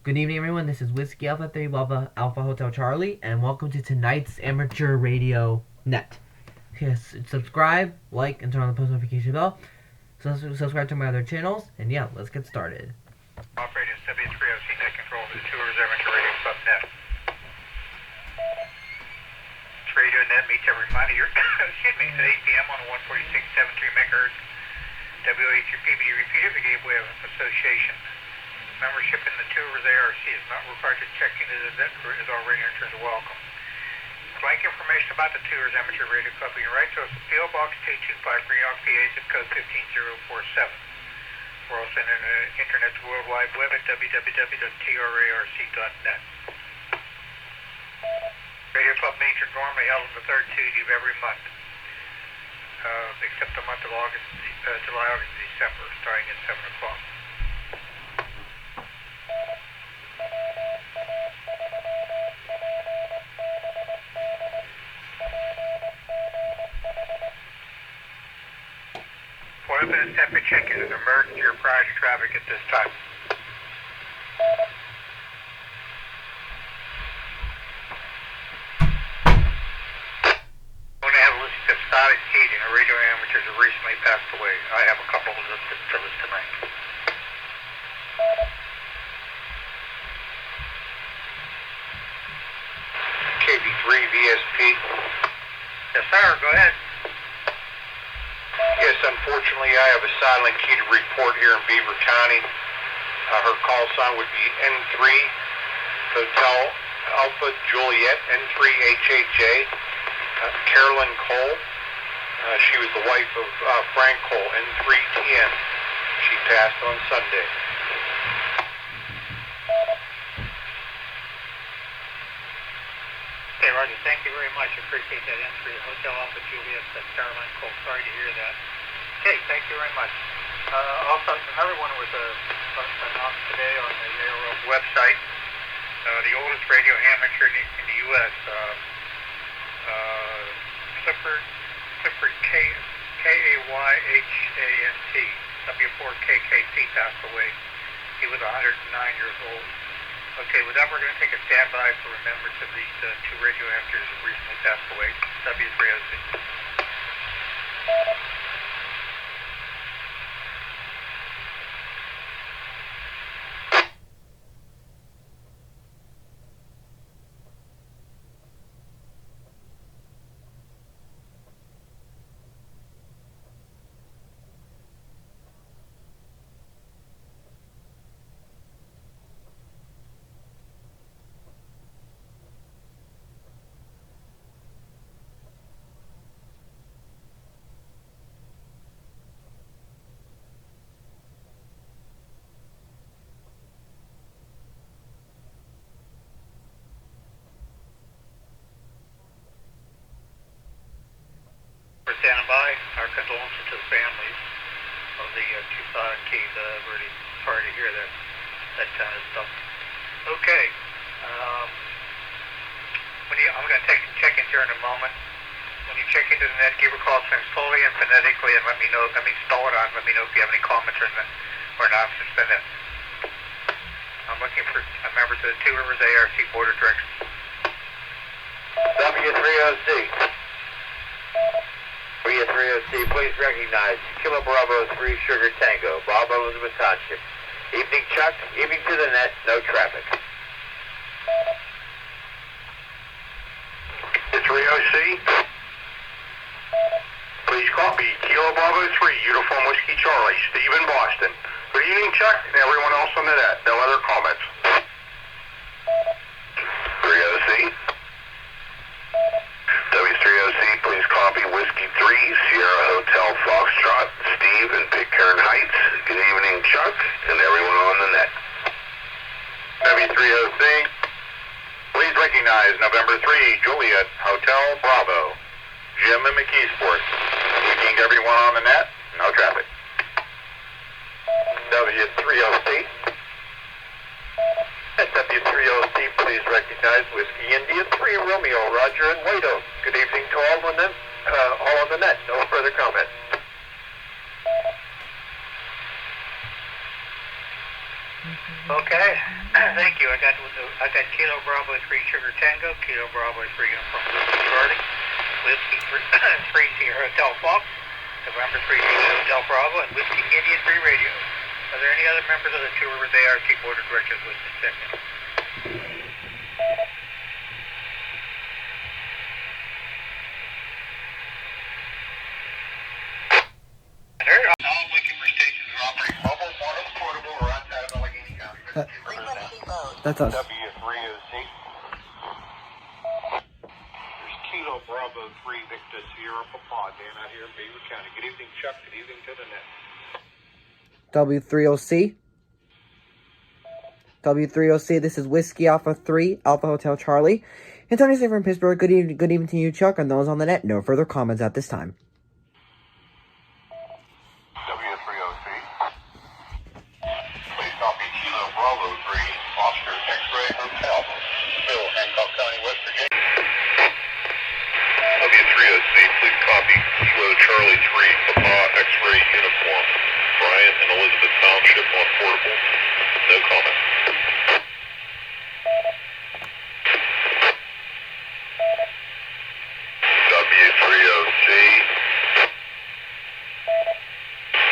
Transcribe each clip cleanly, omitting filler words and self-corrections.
Good evening, everyone. This is Whiskey Alpha 3 Alpha Alpha Hotel Charlie, and welcome to tonight's Amateur Radio Net. Yes, subscribe, like, and turn on the post notification bell. So subscribe to my other channels, and yeah, let's get started. Operator W3OC Net Control for the Tours Amateur Radio Club Net. Radio Net meets every Monday, excuse me, at 8 p.m. on 146.73 MHz. WH3PB repeated the Gateway of Association. Membership in the Tours ARC is not required to check into the net is already entered as welcome. Blank information about the Tours Amateur Radio Club. You can write to us at P.O. Box 225 Greenhouse, PA, zip code 15047. We're also on the internet World Wide Web at www.trarc.net. Radio Club meetings are normally held on the third Tuesday of every month, except the month of August, July, August, and December, starting at 7 o'clock. For open and separate check-in is emergency or priority traffic at this time. A radio amateurs have recently passed away. I have a couple of them to list tonight. KB3 VSP. Yes, sir. Go ahead. Yes, unfortunately, I have a silent key to report here in Beaver County. Her call sign would be N3 Hotel Alpha Juliet N3 HHJ. Carolyn Cole. She was the wife of Frank Cole, N3TN. She passed on Sunday. Okay, Roger. Thank you very much. Appreciate that N3 Hotel Alpha Juliet. That's Caroline Cole. Sorry to hear that. Okay, thank you very much. Also, another one was announced today on the railroad website. The oldest radio amateur in the U.S. Clifford K-A-Y-H-A-N-T, W4KKT passed away. He was 109 years old. Okay, with that, we're going to take a standby for remembrance of these two radio amateurs who recently passed away, W3OC. We're standing by. Our condolences to the families of the two silent keys. Really sorry to hear that kind of stuff. Okay. I'm going to take some check-ins here in a moment. When you check into the net, give a call slowly and phonetically and let me know. Spell it out and let me know if you have any comments or not. Suspend it. I'm looking for members of the Two Rivers ARC Board of Directors. W3OC. W3OC, please recognize Kilo Bravo 3 Sugar Tango, Bob Elizabeth Township. Evening Chuck, evening to the net, no traffic. The 3OC. Please copy Kilo Bravo 3, Uniform Whiskey Charlie, Steve in Boston. Good evening, Chuck, and everyone else on the net. No other comments. 3OC. W3OC, please copy Whiskey 3, Sierra Hotel Foxtrot, Steve in Pitcairn Heights. Good evening, Chuck, and everyone on the net. W3OC, please recognize November 3, Juliet Hotel Bravo, Jim and McKeesport. Evening to everyone on the net, no traffic. W3OC. At W3OC, please recognize Whiskey India 3 Romeo, Roger, and White Oak. Good evening to all on the net. No further comment. Mm-hmm. Okay, thank you. I got Kilo Bravo 3 Sugar Tango, Kilo Bravo 3 Uniform Whiskey Charlie, Whiskey 3 Sierra Hotel Fox, November 3 Hotel Bravo, and Whiskey India 3 Radio. Are there any other members of the Two Rivers ARC Board of Directors with this segment? Heard? All looking for stations are operating mobile, portable, or outside of Allegheny County. That's us. W3OC. There's Kilo Bravo 3 Victor Sierra Papa Dan out here in Beaver County. Good evening, Chuck. Good evening to the net. W3OC. W3OC, this is Whiskey Alpha 3, Alpha Hotel Charlie. And Tony from Pittsburgh, good evening to you, Chuck, and those on the net. No further comments at this time. W3OC. Please copy Kilo Bravo 3, Oscar X-Ray Hotel, Bill, Hancock County, West Virginia. W3OC, please copy Kilo Charlie 3, Papa X-Ray Uniform, Bryant and Elizabeth Township on portable. No comment. W3OC.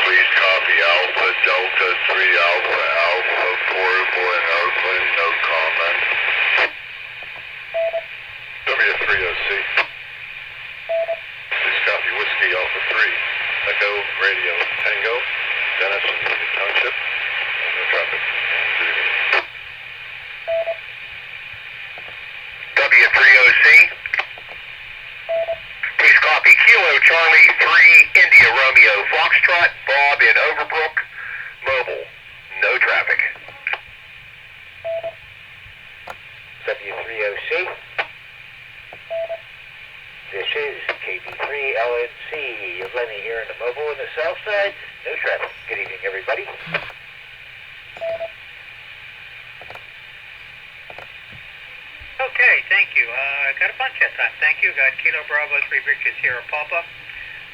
Please copy Alpha Delta 3 Alpha Alpha portable in Oakland. No comment. W3OC. Please copy Whiskey Alpha 3 Echo Radio Tango, Dennis and Union Township. No traffic. W3OC. Please copy Kilo Charlie 3 India Romeo Foxtrot Bob in Overbrook. Mobile. No traffic. W3OC. This is KB3LNC. Lenny here in the mobile on the south side. No traffic. Good evening, everybody. Okay, thank you. I got a bunch that time. Thank you. Got Kilo Bravo 3 Victor Sierra Papa,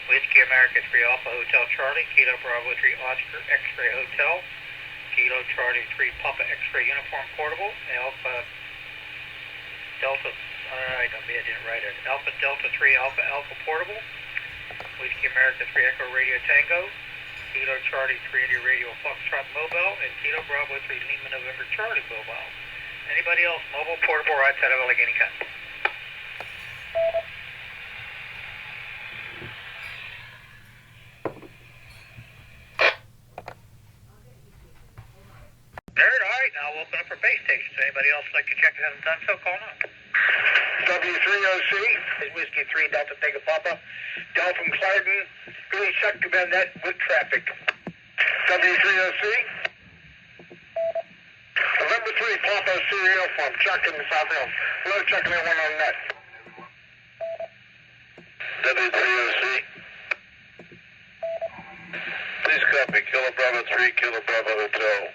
Whiskey America 3 Alpha Hotel Charlie, Kilo Bravo 3 Oscar X-Ray Hotel, Kilo Charlie 3 Papa X-Ray Uniform Portable, Alpha Delta, alright, I didn't write it, Alpha Delta 3 Alpha Alpha Portable, Whiskey America 3 Echo Radio Tango, Kilo Charlie 3 India Radio Foxtrot Mobile, and Kilo Bravo 3 Lima November Charlie Mobile. Anybody else mobile, portable, or outside of Allegheny County? Nerd, all right, now we'll open up for base stations. Anybody else like to check it hasn't done so, call now. W3OC. Is Whiskey 3 Delta Tango Papa, Del from Clarendon, Billy Chuck to Bennett with traffic. W3OC. November 3 Papa Sierra Uniform, Chuck in the South Hill. Hello, Chuck, and everyone on net. W3OC. Please copy Kilo Bravo 3, Kilo Bravo Hotel.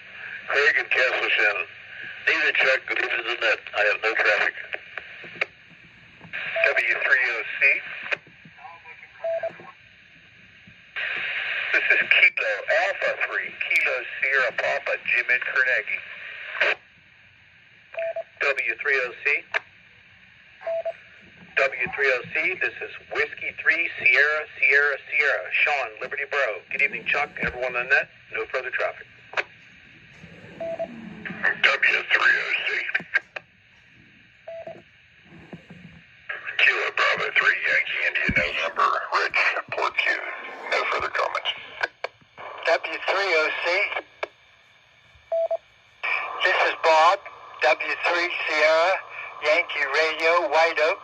Craig and Castle Shannon. Neither Chuck, good evening to the net. I have no traffic. W3OC. This is Kilo Alpha 3, Kilo Sierra Papa, Jim and Carnegie. W3OC. W3OC, this is Whiskey 3 Sierra, Sean, Liberty Bro. Good evening, Chuck, everyone on net. No further traffic. W3OC. Kilo Bravo 3, Yankee India November, Rich, Port Hughes. No further comments. W3OC. This is Bob, W3 Sierra, Yankee Radio, White Oak.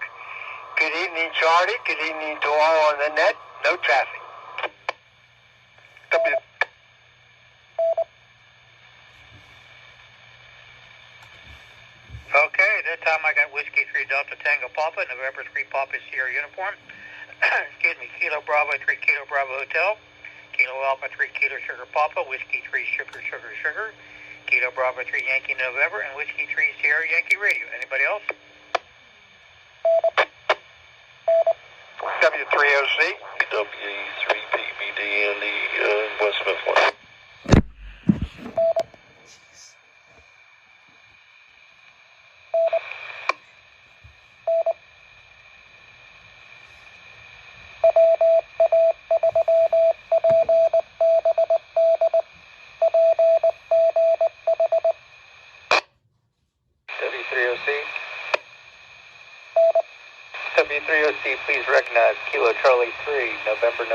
Good evening, Charlie. Good evening to all on the net. No traffic. Okay, this time I got Whiskey 3 Delta Tango Papa, November 3 Papa Sierra Uniform. Excuse me, Kilo Bravo 3 Kilo Bravo Hotel, Kilo Alpha 3 Kilo Sugar Papa, Whiskey 3 Sugar, Kilo Bravo 3 Yankee November, and Whiskey 3 Sierra Yankee Radio. Anybody else? W3OC. W3PBD in the West Smith one. W3OC. W3OC, please recognize Kilo Charlie 3, November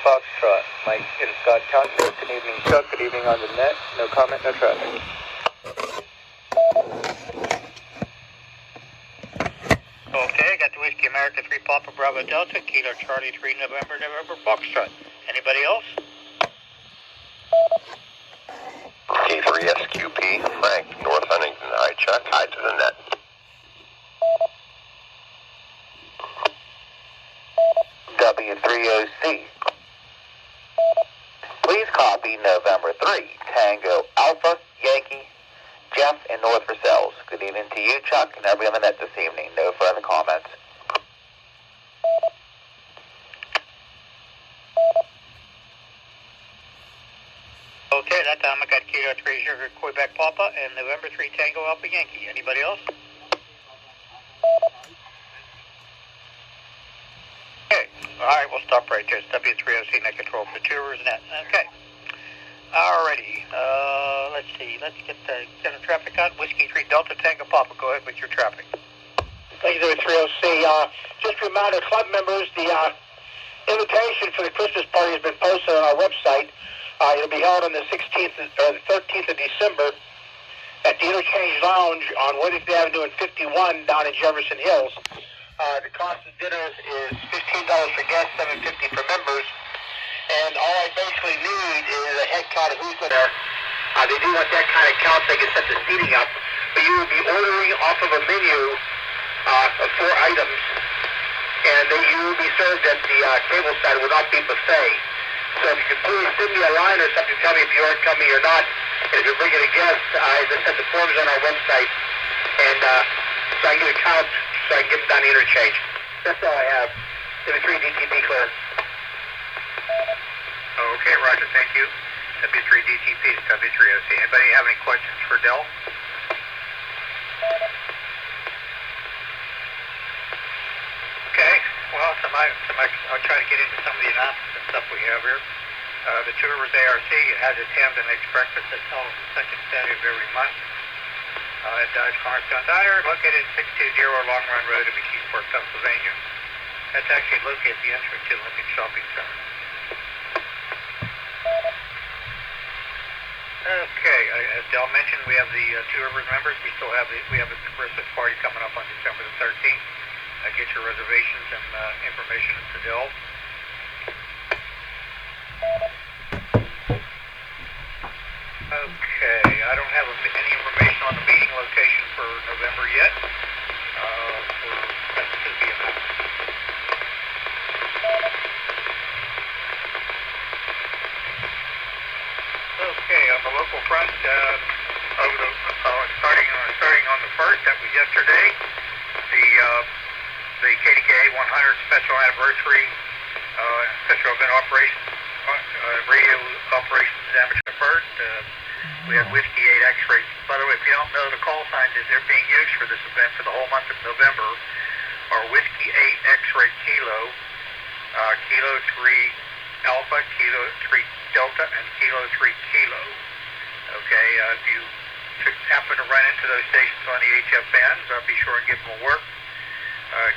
Foxtrot. Mike and Scott Township. Good evening, Chuck. Good evening on the net. No comment, no traffic. Okay, got the Whiskey America 3 Papa Bravo Delta, Kilo Charlie 3 November Foxtrot. Anybody else? K3SQP, Frank, North Huntington. Hi, Chuck. Hi to the net. W3OC. Please copy November 3, Tango Alpha, Yankee, Jeff in North Versailles. Good evening to you, Chuck, and everybody on the net this evening. No further comments. Okay, that time I got Kilo 3 Sugar Quebec Papa and November 3 Tango Alpha Yankee. Anybody else? Okay, alright, we'll stop right there. It's W3OC net control for tours net. Okay. Alrighty, let's see. Let's get the traffic on. Whiskey 3 Delta Tango Papa. Go ahead with your traffic. Thank you, W3OC. Just a reminder, club members, the invitation for the Christmas party has been posted on our website. It'll be held on the 16th or the 13th of December at the Interchange Lounge on Worthington Avenue and 51 down in Jefferson Hills. The cost of dinner is $15 for guests, $7.50 for members. And all I basically need is a head count of who's going to. They do want that kind of count so they can set the seating up. But you will be ordering off of a menu of 4 items, and you will be served at the table side. It will not be buffet. So if you could please send me a line or something, tell me if you aren't coming or not. And if you're bringing a guest, as I said, the forms on our website, and so I can get a count so I can get them down the interchange. That's all I have. W3 DTP clear. Okay, Roger, thank you. W3 DTP to W3OC. Anybody have any questions for Del? Okay, well, I'll try to get into some of the announcements and stuff we have here. The Tours ARC has its ham and eggs breakfast that's held on the second Saturday of every month at Dodge Cornerstone Diner, located at 620 Long Run Road in McKeesport, Pennsylvania. That's actually located at the entrance to Olympic Shopping Center. Okay, as Del mentioned, we have the Two Rivers members. We have a Christmas party coming up on December the 13th. Get your reservations and information to Del. Okay, I don't have any information on the meeting location for November yet. That's to be announced. Okay, on the local front, starting on the 1st, that was yesterday, the KDKA 100 special anniversary special event operations, radio operations amateur first. We have Whiskey 8 X-ray. By the way, if you don't know, the call signs as they're being used for this event for the whole month of November are Whiskey 8 X-ray Kilo, Kilo 3 Alpha, Kilo 3 Delta, and Kilo 3 Kilo. Okay, if you happen to run into those stations on the HF bands, be sure and give them a work.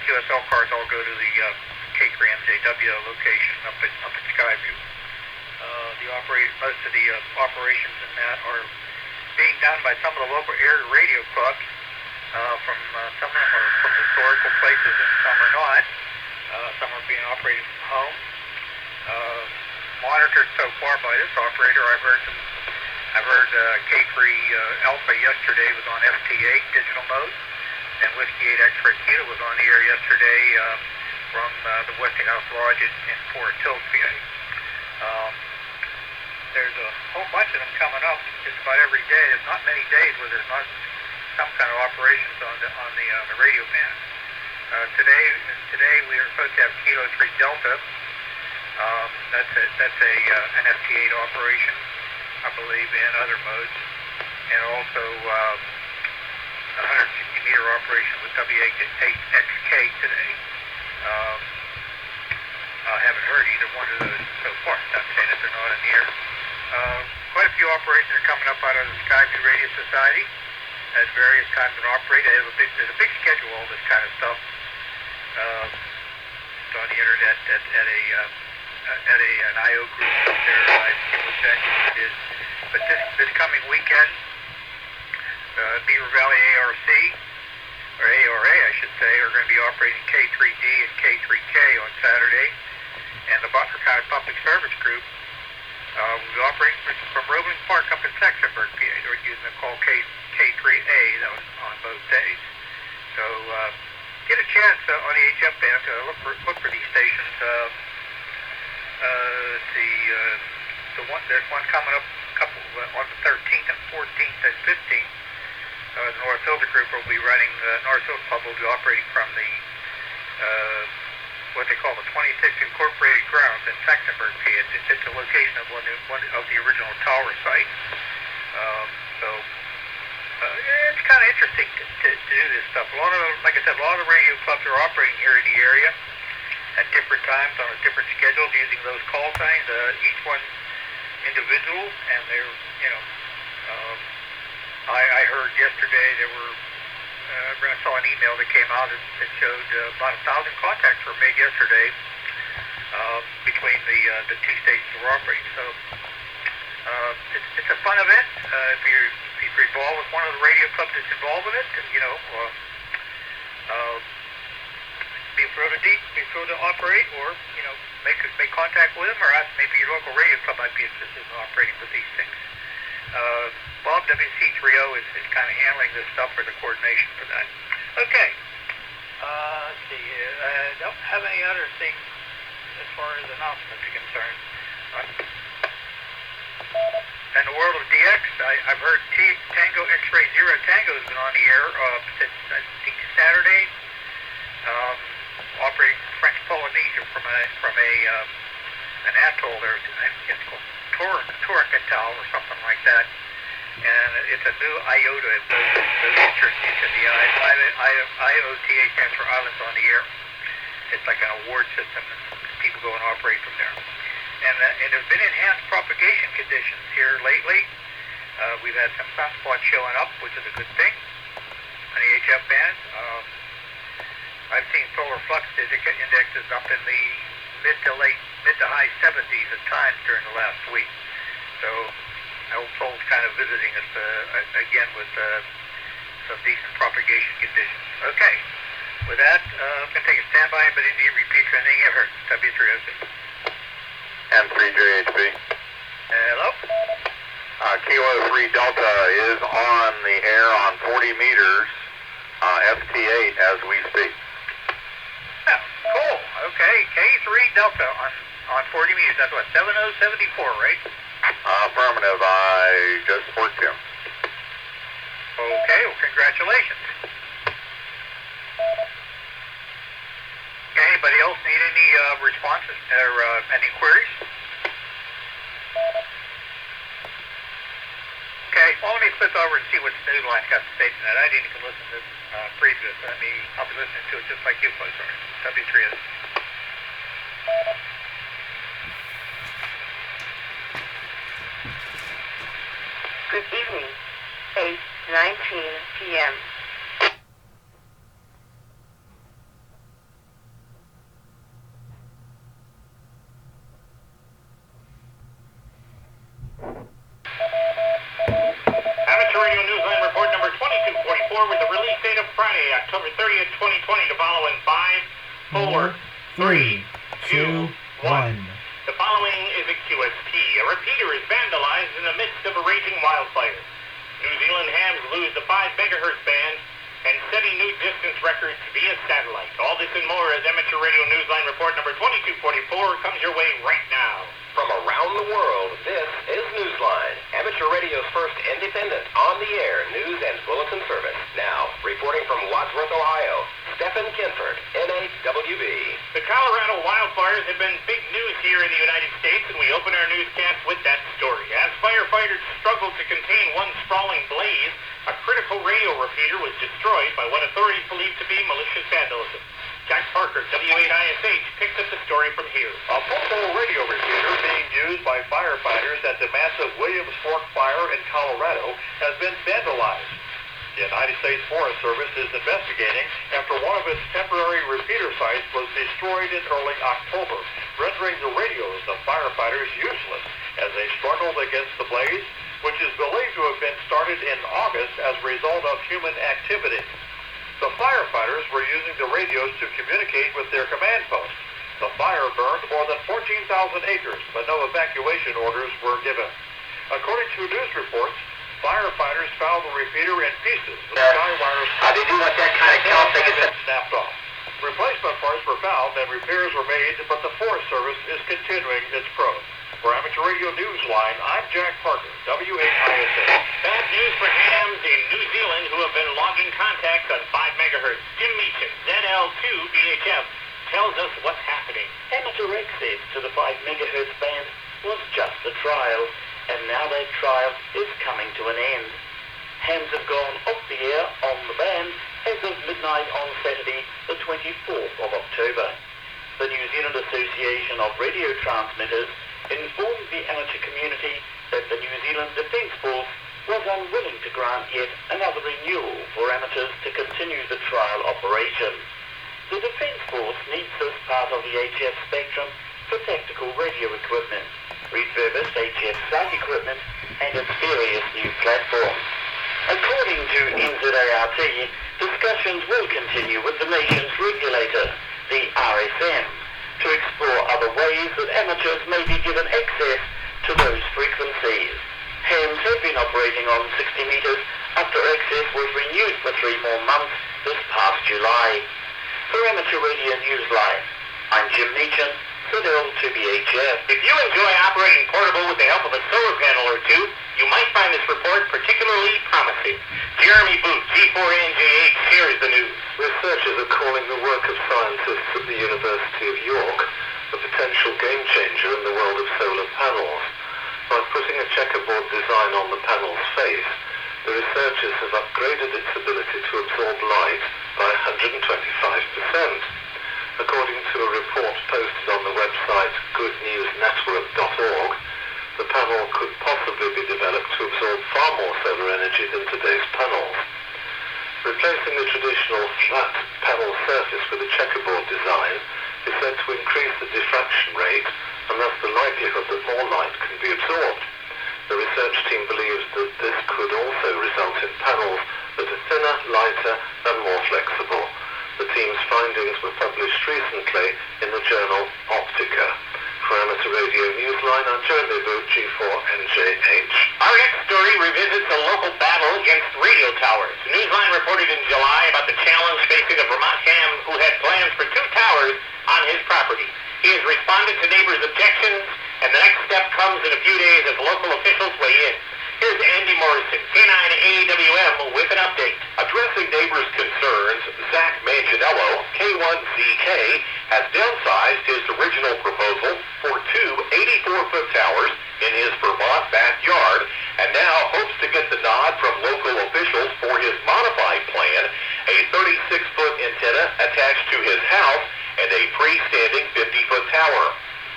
QSL cars all go to the K3MJW location up at Skyview. Most of the operations in that are being done by some of the local area radio clubs. Some of them are from historical places and some are not. Some are being operated from home. Monitored so far by this operator, I've heard K3 Alpha yesterday was on FT8 digital mode, and Whiskey 8 X-ray Kilo was on the air yesterday from the Westinghouse Lodge in Fort Hill, PA. There's a whole bunch of them coming up just about every day. There's not many days where there's not some kind of operations on the radio band. Today we are supposed to have Kilo 3 Delta. That's an FT8 operation, I believe, in other modes, and also 160-meter operation with W8XK today. I haven't heard either one of those so far. Not saying that they're not in the air. Quite a few operations are coming up out of the Skyview Radio Society. at various times and operate. There's a big schedule, all this kind of stuff. It's on the internet at an IO group up there. I forget exactly what it is. But this coming weekend, Beaver Valley ARC, or ARA I should say, are going to be operating K3D and K3K on Saturday. And the Butler County Public Service Group will be operating from Roebling Park up in Saxonburg, PA. They're using the call K3A on both days. So get a chance on the HF band to look for these stations. There's one coming up on the 13th and 14th and 15th. The North Hilda Group will be running, North Hilda Club will be operating from the what they call the 26th Incorporated Grounds in Saxonburg, PA. It's a location of one of the original tower sites. It's kind of interesting to do this stuff. Like I said, a lot of radio clubs are operating here in the area at different times on a different schedule using those call signs. Each one individual, and they're, I heard yesterday there were. I saw an email that came out that showed about 1,000 contacts were made yesterday between the two stations we're operating. So it's a fun event. If you're involved with one of the radio clubs that's involved with it, be free to operate, or make contact with them, or ask maybe your local radio club might be interested in operating with these things. Bob, WC30 is kind of handling this stuff for the coordination for that. Okay. Let's see. I don't have any other things as far as announcements are concerned. In the world of DX, I've heard Tango X-Ray Zero Tango has been on the air since, I think, Saturday, operating French Polynesia from an atoll there. I think it's called TRARC atoll or something like that. And it's a new IOTA, those entrants into the IOTA stands for Islands on the Air. It's like an award system, and people go and operate from there. And there's been enhanced propagation conditions here lately. We've had some sunspots showing up, which is a good thing on the HF band. I've seen solar flux indexes up in the mid to high 70s at times during the last week. So old soul's kind of visiting us again with some decent propagation conditions. Okay, with that, I'm going to take a standby, but India repeat for anything you've heard. W306. And 3JHB. Hello? Kilo 3 Delta is on the air on 40 meters, FT8 as we speak. Yeah, cool. Okay, K3 Delta on 40 meters. That's what, 7074, right? Affirmative. I just worked him. Okay, well, congratulations. Anybody else need any responses or any queries? Okay, well, let me flip over and see what Newsline's got to say tonight. I didn't even listen to this previous. I'll be listening to it just like you folks are. W3S. Good evening, 8:19 p.m. Amateur Radio Newsline report number 2244 with the release date of Friday, October 30th, 2020, to follow in 5, 4, 3, 2, 1. The following is a QST. A repeater is vandalized in the midst of a raging wildfire. New Zealand hams lose the 5 megahertz band and setting new distance records via satellite. All this and more as Amateur Radio Newsline report number 2244 comes your way right now. From around the world, this is Newsline, amateur radio's first independent, on-the-air news and bulletin service. Now, reporting from Wadsworth, Ohio, Stephen Kinford, NAWB. The Colorado wildfires have been big news here in the United States, and we open our newscast with that story. As firefighters struggled to contain one sprawling blaze, a critical radio repeater was destroyed by what authorities believe to be malicious vandalism. Jack Parker, W8ISH, picked up the story from here. A portable radio repeater being used by firefighters at the massive Williams Fork fire in Colorado has been vandalized. Yes, United States Forest Service is investigating after one of its temporary repeater sites was destroyed in early October, rendering the radios of firefighters useless as they struggled against the blaze, which is believed to have been started in August as a result of human activity. The firefighters were using the radios to communicate with their command post. The fire burned more than 14,000 acres, but no evacuation orders were given. According to news reports, firefighters found the repeater in pieces. The guy wires they do want that kind of count thing. snapped off. Replacement parts were found and repairs were made, but the Forest Service is continuing its probe. For Amateur Radio Newsline, I'm Jack Parker, WHISA. Bad news for hams in New Zealand who have been logging contacts on 5 megahertz. Jim Meacham, ZL2 BHF, tells us what's happening. Amateur access to the 5 megahertz band was just a trial, and now that trial is coming to an end. Hams have gone off the air on the band as of midnight on Saturday, the 24th of October. The New Zealand Association of Radio Transmitters informed the amateur community that the New Zealand Defence Force was unwilling to grant yet another renewal for amateurs to continue the trial operation. The Defence Force needs this part of the HF spectrum for tactical radio equipment, refurbished HF site equipment, and its various new platforms. According to NZART, discussions will continue with the nation's regulator, the RSM, to explore other ways that amateurs may be given access to those frequencies. Hams have been operating on 60 metres after access was renewed for 3 more months this past July. For Amateur Radio Newsline, I'm Jim Meacham, ZL2BHF. If you enjoy operating portable with the help of a solar panel or two, you might find this report particularly promising. Jeremy Booth, G4NJH, shares the news. Researchers are calling the work of scientists at the University of York a potential game changer in the world of solar panels. By putting a checkerboard design on the panel's face, the researchers have upgraded its ability to absorb light by 125%. According to a report posted on the website goodnewsnetwork.org, the panel could possibly be developed to absorb far more solar energy than today's panels. Replacing the traditional flat panel surface with a checkerboard design is said to increase the diffraction rate and thus the likelihood that more light can be absorbed. The research team believes that this could also result in panels that are thinner, lighter and more flexible. The team's findings were published recently in the journal Optica. For Amateur Radio Newsline, I'm Jeremy Booth, G4NJH. Our next story revisits a local battle against radio towers. Newsline reported in July about the challenge facing a Vermont ham who had plans for 2 towers on his property. He has responded to neighbors' objections, and the next step comes in a few days as local officials weigh in. Here's Andy Morrison, K9AWM, with an update. Addressing neighbors' concerns, Zach Manganiello, K1ZK, has downsized his original proposal for 2 84-foot towers in his Vermont backyard and now hopes to get the nod from local officials for his modified plan, a 36-foot antenna attached to his house and a freestanding 50-foot tower.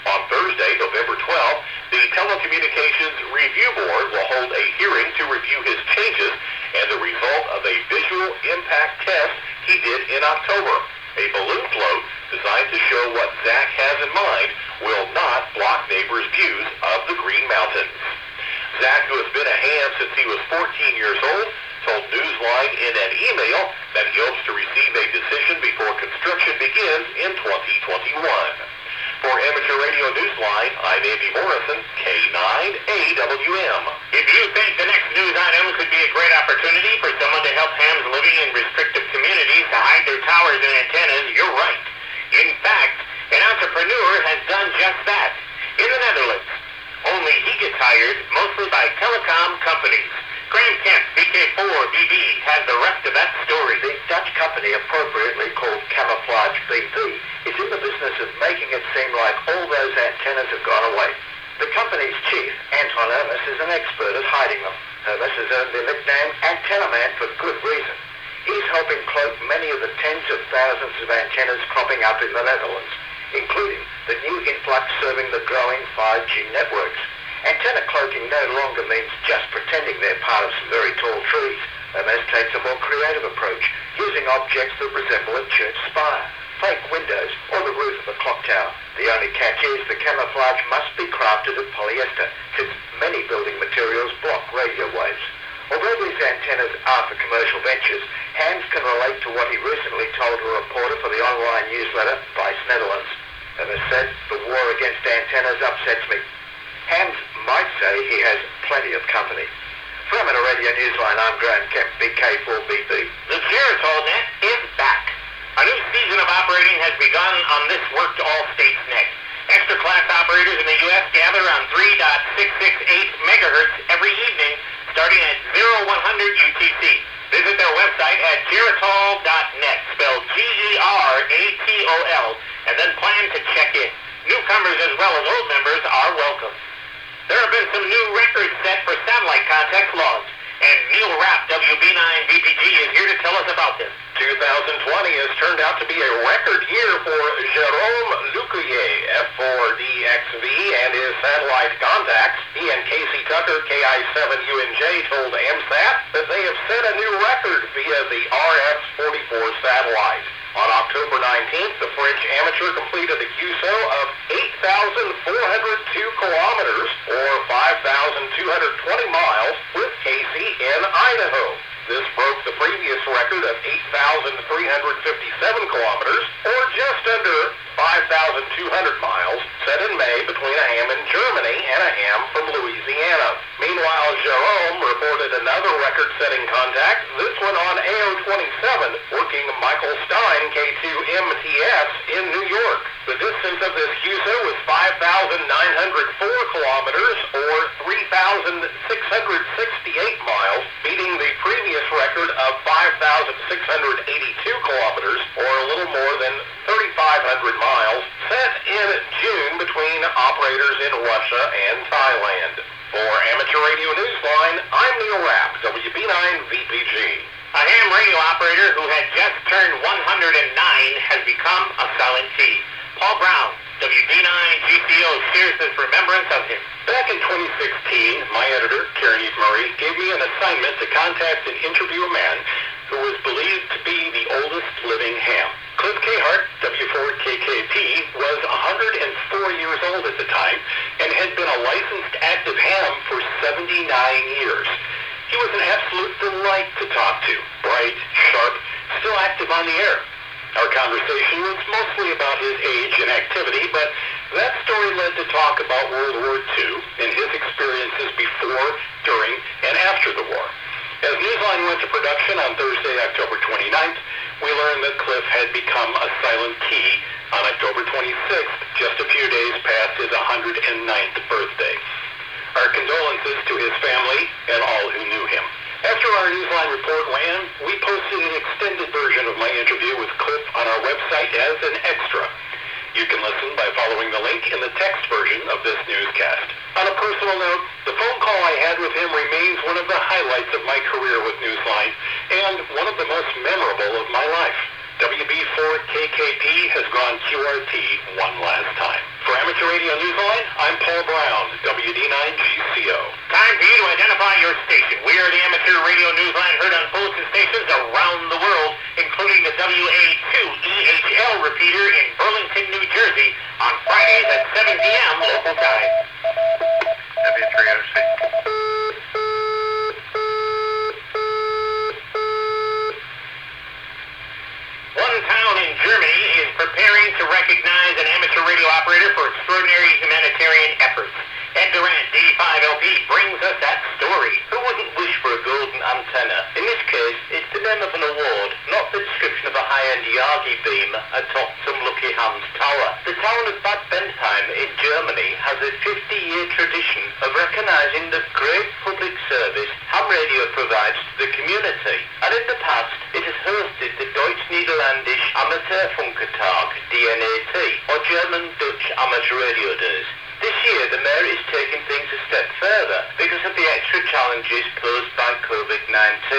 On Thursday, November 12th, the Telecommunications Review Board will hold a hearing to review his changes and the result of a visual impact test he did in October. A balloon float designed to show what Zach has in mind will not block neighbors' views of the Green Mountains. Zach, who has been a ham since he was 14 years old, told Newsline in an email that he hopes to receive a decision before construction begins in 2021. For Amateur Radio Newsline, I'm Andy Morrison, K9AWM. If you think the next news item could be a great opportunity for someone to help hams living in restrictive communities to hide their towers and antennas, you're right. In fact, an entrepreneur has done just that in the Netherlands. Only he gets hired mostly by telecom companies. Graham Kemp, VK4BB, has the rest of that story. The Dutch company, appropriately called Camouflage BP, is in the business of making it seem like all those antennas have gone away. The company's chief, Anton Hermes, is an expert at hiding them. Hermes has earned the nickname Antenna Man for good reason. He's helping cloak many of the tens of thousands of antennas cropping up in the Netherlands, including the new influx serving the growing 5G networks. Antenna cloaking no longer means just pretending they're part of some very tall trees. MS takes a more creative approach, using objects that resemble a church spire, fake windows, or the roof of a clock tower. The only catch is the camouflage must be crafted of polyester, since many building materials block radio waves. Although these antennas are for commercial ventures, Hans can relate to what he recently told a reporter for the online newsletter Vice Netherlands. MS said, "The war against antennas upsets me." Hans might say he has plenty of company. From a Radio Newsline, I'm Graham Kemp, BK4BP. The Geritol net is back. A new season of operating has begun on this Work to All States net. Extra class operators in the U.S. gather on 3.668 megahertz every evening, starting at 0100 UTC. Visit their website at geritol.net, spelled Geratol, and then plan to check in. Newcomers as well as old members are welcome. There have been some new records set for satellite contact logs, and Neil Rapp, WB9VPG, is here to tell us about them. 2020 has turned out to be a record year for Jérôme Lucuyer, F4DXV, and his satellite contacts. He and Casey Tucker, KI7UNJ, told AMSAT that they have set a new record via the RS-44 satellite. On October 19th, the French amateur completed a QSO of 8,402 kilometers, or 5,220 miles, with Casey in Idaho. This broke the previous record of 8,357 kilometers, or just under 5,200 miles, set in May between a ham in Germany and a ham from Louisiana. Meanwhile, Jérôme reported another record-setting contact, this one on AO27, working Michael Stein K2MTS in New York. The distance of this QSO was 5,904 kilometers, or 3,668 miles, beating the previous record of 5,682 kilometers, or a little more than 3,500 miles, set in June between operators in Russia and Thailand. For Amateur Radio Newsline, I'm Neil Rapp, WB9VPG. A ham radio operator who had just turned 109 has become a silent T. Paul Brown, WB9GCO, shares his remembrance of him. Back in 2016, my editor, Karen Eve Murray, gave me an assignment to contact and interview a man who was believed to be the oldest living ham. Cliff Cahart, W4KKP, was 104 years old at the time and had been a licensed active ham for 79 years. He was an absolute delight to talk to, bright, sharp, still active on the air. Our conversation was mostly about his age and activity, but that story led to talk about World War II and his experiences before, during, and after the war. As Newsline went to production on Thursday, October 29th, we learned that Cliff had become a silent T on October 26th, just a few days past his 109th birthday. Our condolences to his family and all who knew him. After our Newsline report ran, we posted an extended version of my interview with Cliff on our website as an extra. You can listen by following the link in the text version of this newscast. On a personal note, the phone call I had with him remains one of the highlights of my career with Newsline and one of the most memorable of my life. WB4KKP has gone QRT one last time. For Amateur Radio Newsline, I'm Paul Brown, WD9GCO. Time for you to identify your station. We are the Amateur Radio Newsline, heard on bulletin stations around the world, including the WA2EHL repeater in Burlington, New Jersey, on Fridays at 7 p.m. local time. W306. One town in Germany is preparing to recognize an amateur radio operator for extraordinary humanitarian efforts. Ed Durant, D5LP, brings us that story. Who wouldn't wish for a golden antenna? In this case, it's the name of an award, not the description of a high-end Yagi beam atop some lucky ham's tower. The town of Bad Bentheim in Germany has a 50-year tradition of recognizing the great public service ham radio provides to the community. And in the past, it has hosted the Deutsch-Niederländisch Amateurfunkertag, DNAT, or German-Dutch Amateur Radio Days. This This year, the Mayor is taking things a step further because of the extra challenges posed by COVID-19.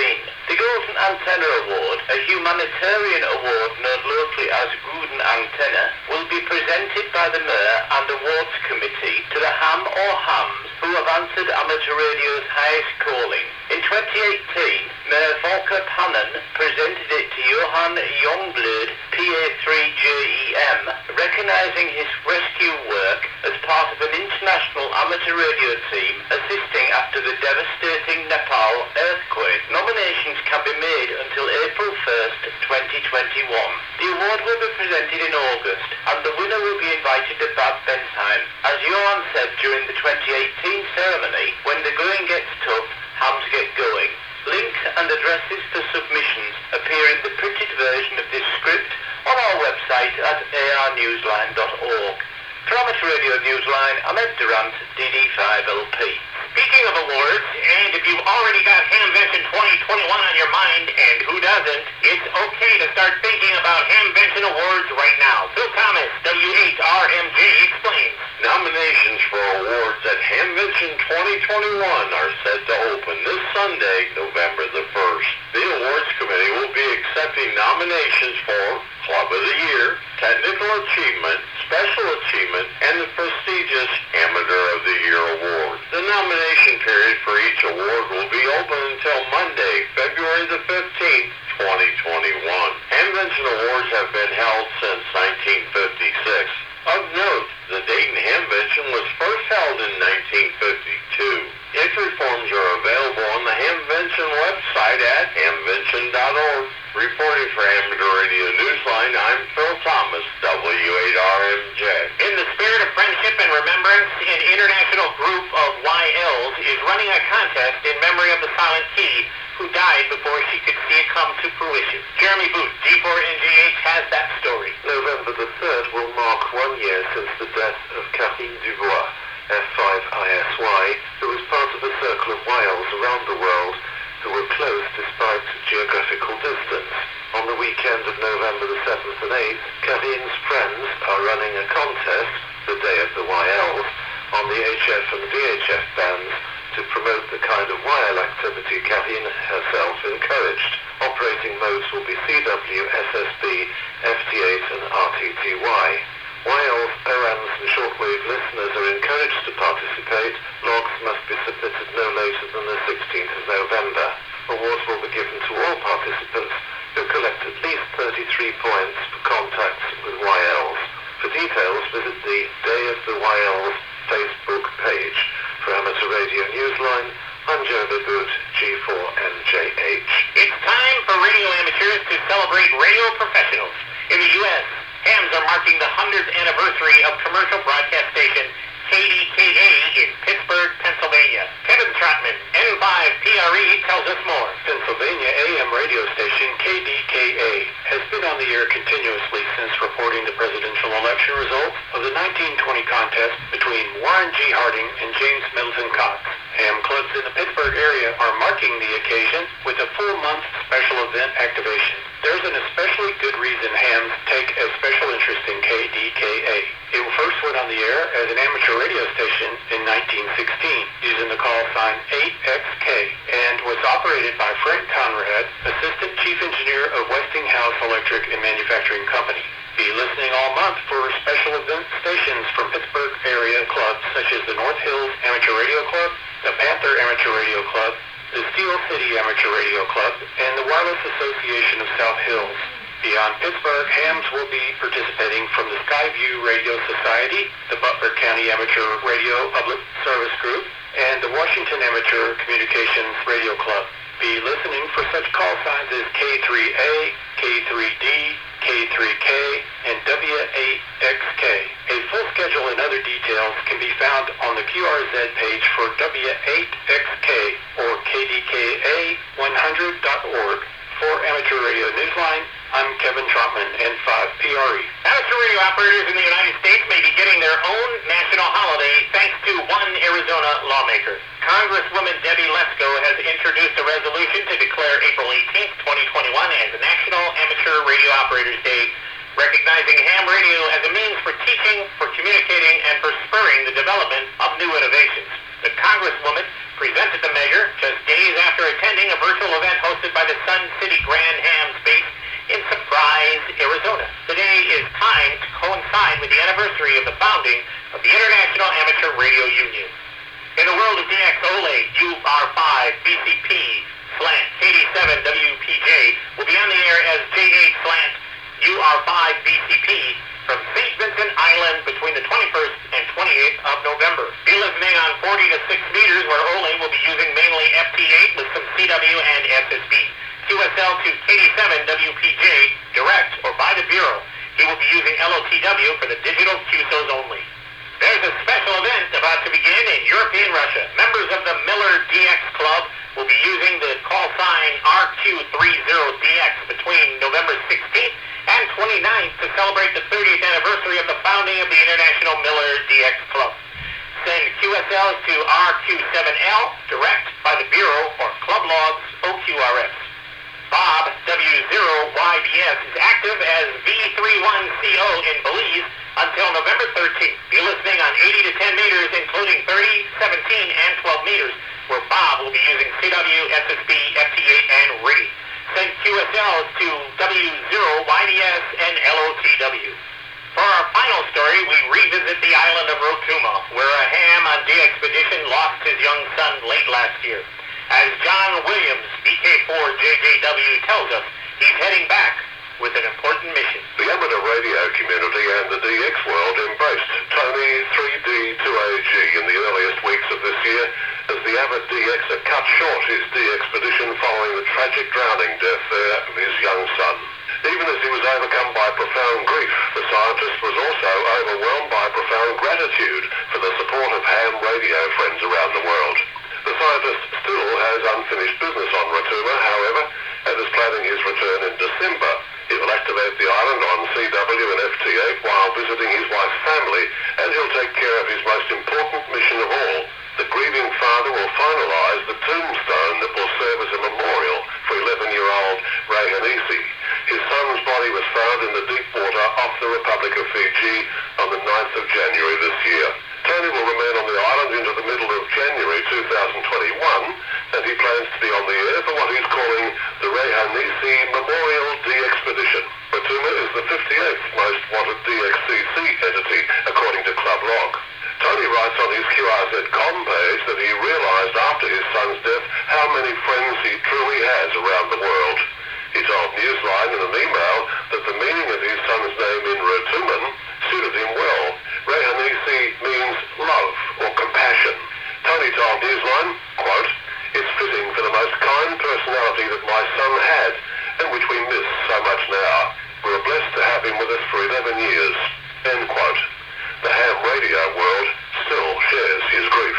The Golden Antenna Award, a humanitarian award known locally as Guden Antenna, will be presented by the Mayor and Awards Committee to the ham or hams who have answered amateur radio's highest calling. In 2018, Mayor Volker Pannen presented it to Johan Youngblood, PA3JEM, recognising his rescue work as part of an international amateur radio team assisting after the devastating Nepal earthquake. Nominations can be made until April 1st, 2021. The award will be presented in August, and the winner will be invited to Bad Bentheim. As Johan said during the 2018 ceremony, when the going gets tough, hams get going. Links and addresses for submissions appear in the printed version of this script on our website at arnewsline.org. For Amateur Radio Newsline, I'm Ed Durant, DD5LP. Speaking of awards, and if you've already got Hamvention 2021 on your mind, and who doesn't, it's okay to start thinking about Hamvention Awards right now. Phil Thomas, W8RMG, explains. Nominations for awards at Hamvention 2021 are set to open this Sunday, November the 1st. The awards committee will be accepting nominations for Club of the Year, Technical Achievement, Special Achievement, and the prestigious Amateur of the Year Award. The nomination period for each award will be open until Monday, February the 15th, 2021. Hamvention Awards have been held since 1956. Of note, the Dayton Hamvention was first held in 1952. Entry forms are available on the Hamvention website at hamvention.org. Reporting for Amateur Radio Newsline, I'm Phil Thomas, W8RMJ. In the spirit of friendship and remembrance, an international group of YLs is running a contest in memory of the Silent Key, who died before she could see it come to fruition. Jeremy Booth, G4NGH, has that story. November the 3rd will mark 1 year since the death of Catherine Dubois, F5ISY, who was part of a circle of YLs around the world who were close despite geographical distance. On the weekend of November the 7th and 8th, Catherine's friends are running a contest, the Day of the YLs, on the HF and VHF bands to promote the kind of YL activity Catherine herself encouraged. Operating modes will be CW, SSB, FT8 and RTTY. YLs, ORANs and shortwave listeners are encouraged to participate. Logs must be submitted no later than the 16th of November. Awards will be given to all participants who collect at least 33 points for contacts with YLs. For details, visit the Day of the YLs Facebook page. For Amateur Radio Newsline, I'm Jeremy Boot, G4NJH. It's time for radio amateurs to celebrate radio professionals. In the U.S., hams are marking the 100th anniversary of commercial broadcast station KDKA in Pittsburgh, Pennsylvania. Kevin Trotman, N5PRE, tells us more. Pennsylvania AM radio station KDKA has been on the air continuously since reporting the presidential election results of the 1920 contest between Warren G. Harding and James Middleton Cox. Ham clubs in the Pittsburgh area are marking the occasion with a full-month special event activation. There's an especially good reason hams take a special interest in KDKA. It first went on the air as an amateur radio station in 1916 using the call sign 8XK and was operated by Frank Conrad, Assistant Chief Engineer of Westinghouse Electric and Manufacturing Company. Be listening all month for special event stations from Pittsburgh area clubs such as the North Hills Amateur Radio Club, the Panther Amateur Radio Club, the Steel City Amateur Radio Club, and the Wireless Association of South Hills. Beyond Pittsburgh, hams will be participating from the Skyview Radio Society, the Butler County Amateur Radio Public Service Group, and the Washington Amateur Communications Radio Club. Be listening for such call signs as K3A, K3D, K3K, and W8XK. A full schedule and other details can be found on the QRZ page for W8XK or KDKA100.org. For Amateur Radio Newsline, I'm Kevin Trotman, N5PRE. Amateur radio operators in the United States may be getting their own national holiday thanks to one Arizona lawmaker. Congresswoman Debbie Lesko has introduced a resolution to declare April 18th, 2021 as National Amateur Radio Operators Day recognizing ham radio as a means for teaching, for communicating, and for spurring the development of new innovations. The Congresswoman presented the measure just days after attending a virtual event hosted by the Sun City Grand Ham Space in Surprise, Arizona. The day is timed to coincide with the anniversary of the founding of the International Amateur Radio Union. In the world of DX, OLE, UR5, BCP, slant, KD7, WPJ will be on the air as J8 slant, UR5, BCP from St. Vincent Island between the 21st and 28th of November. Be listening on 40 to 6 meters where OLE will be using mainly FT8 with some CW and SSB. QSL to KD7 WPJ direct or by the Bureau. He will be using LOTW for the digital QSOs only. There's a special event about to begin in European Russia. Members of the Miller DX Club will be using the call sign RQ30DX between November 16th and 29th to celebrate the 30th anniversary of the founding of the International Miller DX Club. Send QSLs to RQ7L direct by the Bureau or Club Logs OQRS. Bob W0YBS is active as V31CO in Belize until November 13th. Be listening on 80 to 10 meters, including 30, 17, and 12 meters, where Bob will be using CW, SSB, FT8, and RIDI. Send QSLs to W0YDS and LOTW. For our final story, we revisit the island of Rotuma, where a ham on the expedition lost his young son late last year. As John Williams, BK4JJW, tells us, he's heading back with an important mission. The amateur radio community and the DX world embraced Tony 3D2AG in the earliest weeks of this year as the avid DXer cut short his D-expedition following the tragic drowning death there of his young son. Even as he was overcome by profound grief, the scientist was also overwhelmed by profound gratitude for the support of ham radio friends around the world. The scientist still has unfinished business on Rotuma, however, and is planning his return in December. He will activate the island on CW and FT8 while visiting his wife's family, and he'll take care of his most important mission of all. The grieving father will finalize the tombstone that will serve as a memorial for 11-year-old Ray Hanisi. His son's body was found in the deep water off the Republic of Fiji on the 9th of January this year. Tony will remain on the island into the middle of January 2021, and he plans to be on the air for what he's calling the Ray Hanisi Memorial D-Expedition. Rotuma is the 58th most wanted DXCC entity, according to Club Log. Tony writes on his QRZ.com page that he realized after his son's death how many friends he truly has around the world. He told Newsline in an email that the meaning of his son's name in Rotuman suited him well. Ray Hanisi means love or compassion. Tony told Newsline, quote, "It's fitting for the most kind personality that my son had, and which we miss so much now. We're blessed to have him with us for 11 years." End quote. The ham radio world still shares his grief.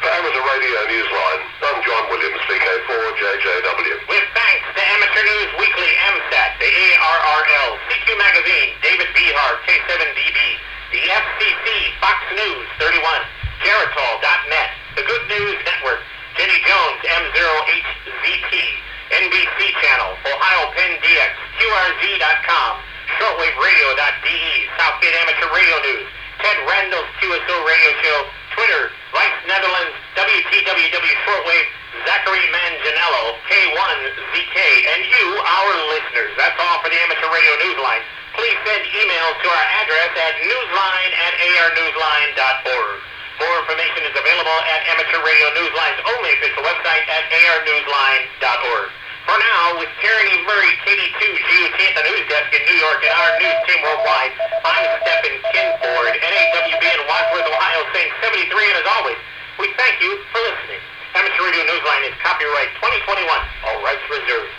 For Amateur Radio Newsline, I'm John Williams, VK4JJW. With thanks to Amateur News Weekly, MSAT, the ARRL, CQ Magazine, David Behar, K7DB, the FCC, Fox News 31, Geritol.net, the Good News Network, Jenny Jones, M0HZT, NBC Channel, Ohio Penn DX, QRZ.com, shortwaveradio.de, Southgate Amateur Radio News, Ted Randall's QSO Radio Show, Twitter, Vice Netherlands, WTWW Shortwave, Zachary Manganiello, K1ZK, and you, our listeners. That's all for the Amateur Radio Newsline. Please send emails to our address at newsline@arnewsline.org. More information is available at Amateur Radio Newsline's only official website at arnewsline.org. For now, with Tyranny Murray, KD2, GUT at the news desk in New York, and our news team worldwide, I'm Stephen Kinford, NAWB in Wadsworth, Ohio, saying 73, and as always, we thank you for listening. Amateur Radio Newsline is copyright 2021, all rights reserved.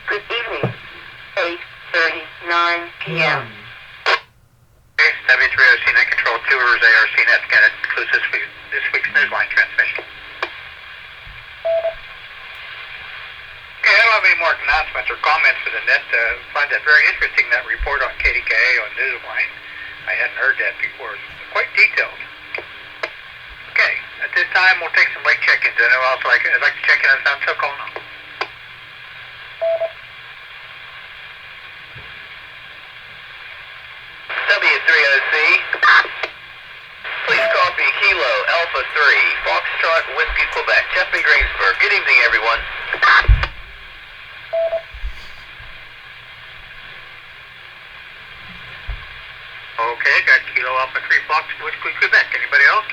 Good evening, 8:39 p.m. W3OC Net Control Tours, ARC Net Scan. It concludes this week's Newsline transmission. Okay, I don't have any more announcements or comments for the net. Find that very interesting, that report on KDKA on Newsline. I hadn't heard that before. It's quite detailed. Okay, at this time, we'll take some late check-ins. I know also I'd like to check in on San Socorro. W3OC. Please copy Kilo Alpha 3, Foxtrot, Whiskey, Quebec, Jeff in Greensburg. Good evening, everyone. Okay, got Kilo Alpha 3, Fox, Whiskey, Quebec. Anybody else?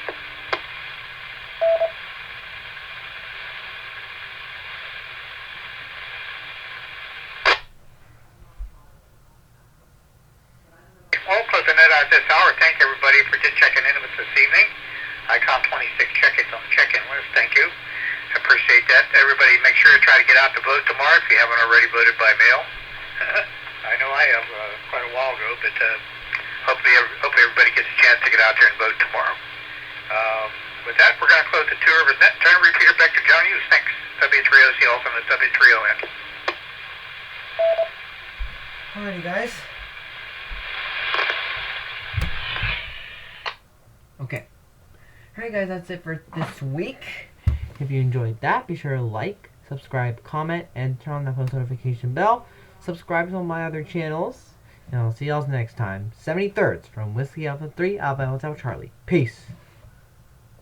Well, close the net out this hour. Thank everybody for just checking in with us this evening. Icon 26 check-ins on the check-in list. Thank you. I appreciate that. Everybody make sure to try to get out to vote tomorrow if you haven't already voted by mail. I know I have quite a while ago, but hopefully everybody gets a chance to get out there and vote tomorrow. With that, we're going to close the Two Rivers Net. Turn the repeater back to John Hughes. Thanks. W3OC also on the W3ON. Alrighty, guys. Okay. Alright, guys, that's it for this week. If you enjoyed that, be sure to like, subscribe, comment, and turn on the post notification bell. Subscribe to all my other channels. And I'll see y'all next time. 73rds from Whiskey Alpha 3, Alpha Hotel Charlie. Peace.